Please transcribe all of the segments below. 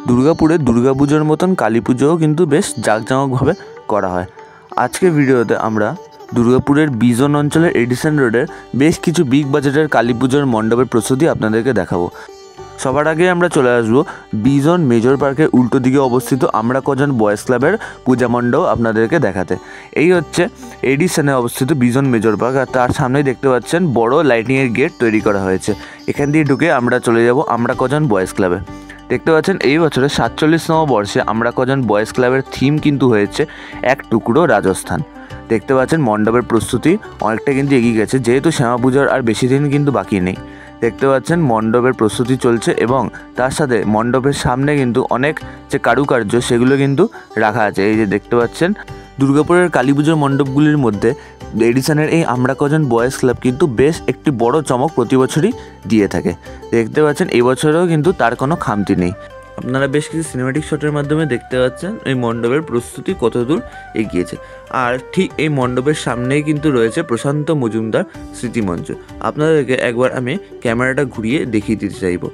দুর্গাপুরে দুর্গাপুজোর মতন কালী পুজোও কিন্তু বেশ জাঁকজমকভাবে করা হয়। আজকের ভিডিওতে আমরা দুর্গাপুরের বিজন অঞ্চলের এডিসন রোডের বেশ কিছু বিগ বাজেটের কালী পুজোর মণ্ডপের প্রস্তুতি আপনাদেরকে দেখাবো। সবার আগে আমরা চলে আসবো বিজন মেজর পার্কের উল্টো দিকে অবস্থিত আমরা কজন বয়েজ ক্লাবের পূজা মণ্ডপ আপনাদেরকে দেখাতে। এই হচ্ছে এডিসনে অবস্থিত বিজন মেজর পার্ক, আর তার সামনেই দেখতে পাচ্ছেন বড় লাইটিংয়ের গেট তৈরি করা হয়েছে। এখান দিয়ে ঢুকে আমরা চলে যাব আমরা কজন বয়েজ ক্লাবে। দেখতে পাচ্ছেন এই বছরের 47তম বর্ষে আমরা কজন বয়েজ ক্লাবের থিম কিন্তু হয়েছে এক টুকরো রাজস্থান। দেখতে পাচ্ছেন মণ্ডপের প্রস্তুতি অনেকটা কিন্তু এগিয়ে গেছে, যেহেতু শ্যামা পুজোর আর বেশি দিন কিন্তু বাকি নেই। দেখতে পাচ্ছেন মণ্ডপের প্রস্তুতি চলছে এবং তার সাথে মণ্ডপের সামনে কিন্তু অনেক যে কারুকার্য সেগুলো কিন্তু রাখা আছে। এই যে দেখতে পাচ্ছেন দুর্গাপুরের কালী পুজোর মণ্ডপগুলির মধ্যে এডিসনের এই আমরা কজন বয়েজ ক্লাব কিন্তু বেশ একটি বড় চমক প্রতি বছরই দিয়ে থাকে। দেখতে পাচ্ছেন এবছরেও কিন্তু তার কোনো খামতি নেই। আপনারা বেশ কিছু সিনেম্যাটিক শটের মাধ্যমে দেখতে পাচ্ছেন এই মণ্ডপের প্রস্তুতি কতদূর এগিয়েছে। আর ঠিক এই মণ্ডপের সামনেই কিন্তু রয়েছে প্রশান্ত মজুমদার স্মৃতিমঞ্চ। আপনাদেরকে একবার আমি ক্যামেরাটা ঘুরিয়ে দেখিয়ে দিতে চাইব।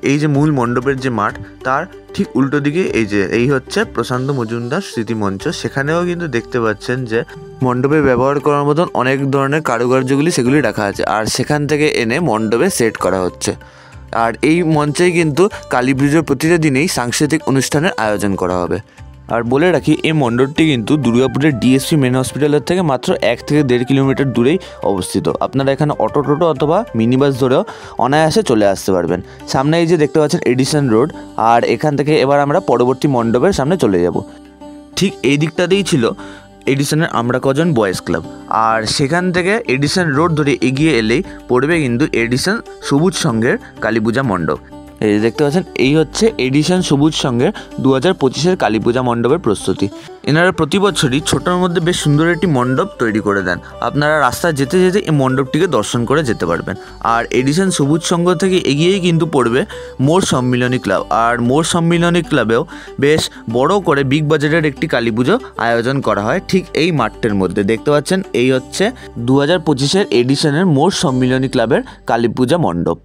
এই যে মূল মণ্ডপের যে মাঠ, তার ঠিক উল্টো দিকে এই হচ্ছে প্রশান্ত মজুমদার স্মৃতিমঞ্চ। সেখানেও কিন্তু দেখতে পাচ্ছেন যে মণ্ডপে ব্যবহার করার মতন অনেক ধরনের কারুকার্যগুলি সেগুলি রাখা আছে, আর সেখান থেকে এনে মণ্ডপে সেট করা হচ্ছে। আর এই মঞ্চেই কিন্তু কালী পুজোর প্রতিটা দিনেই সাংস্কৃতিক অনুষ্ঠানের আয়োজন করা হবে। আর বলে রাখি, এই মণ্ডপটি কিন্তু দুর্গাপুরের ডিএসপি মেন হসপিটালের থেকে মাত্র 1 থেকে 1.5 কিলোমিটার দূরেই অবস্থিত। আপনারা এখানে অটো টোটো অথবা মিনি বাস ধরেও অনায়াসে চলে আসতে পারবেন। সামনে এই যে দেখতে পাচ্ছেন এডিসন রোড, আর এখান থেকে এবার আমরা পরবর্তী মণ্ডপের সামনে চলে যাব। ঠিক এই দিকটাতেই ছিল এডিসনের আমরা কজন বয়েজ ক্লাব, আর সেখান থেকে এডিসন রোড ধরে এগিয়ে এলেই পড়বে কিন্তু এডিসন সবুজ সংঘের কালী পূজা মণ্ডপ। এই দেখতে পাচ্ছেন এই হচ্ছে এডিসন সবুজ সংঘের 2025-এর কালী পূজা মণ্ডপের প্রস্তুতি। এনারা প্রতি বছরই ছোটোর মধ্যে বেশ সুন্দর একটি মণ্ডপ তৈরি করে দেন। আপনারা রাস্তায় যেতে যেতে এই মণ্ডপটিকে দর্শন করে যেতে পারবেন। আর এডিসন সবুজ সংঘ থেকে এগিয়েই কিন্তু পড়বে মোর সম্মিলনী ক্লাব, আর মোর সম্মিলনী ক্লাবেও বেশ বড় করে বিগ বাজেটের একটি কালী পুজো আয়োজন করা হয় ঠিক এই মাঠটির মধ্যে। দেখতে পাচ্ছেন এই হচ্ছে 2025-এর এডিসনের মোর সম্মিলনী ক্লাবের কালী পূজা মণ্ডপ।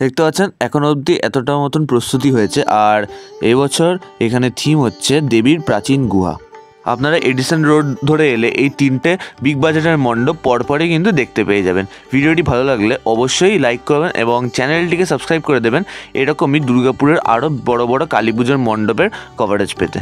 দেখতে পাচ্ছেন এখন অবধি এতটা মতন প্রস্তুতি হয়েছে, আর এবছর এখানে থিম হচ্ছে দেবীর প্রাচীন গুহা। আপনারা এডিসন রোড ধরে এলে এই 3টে বিগ বাজেটের মণ্ডপ পরপরই কিন্তু দেখতে পেয়ে যাবেন। ভিডিওটি ভালো লাগলে অবশ্যই লাইক করবেন এবং চ্যানেলটিকে সাবস্ক্রাইব করে দেবেন এরকমই দুর্গাপুরের আরও বড় বড় কালী পুজোর মণ্ডপের কভারেজ পেতে।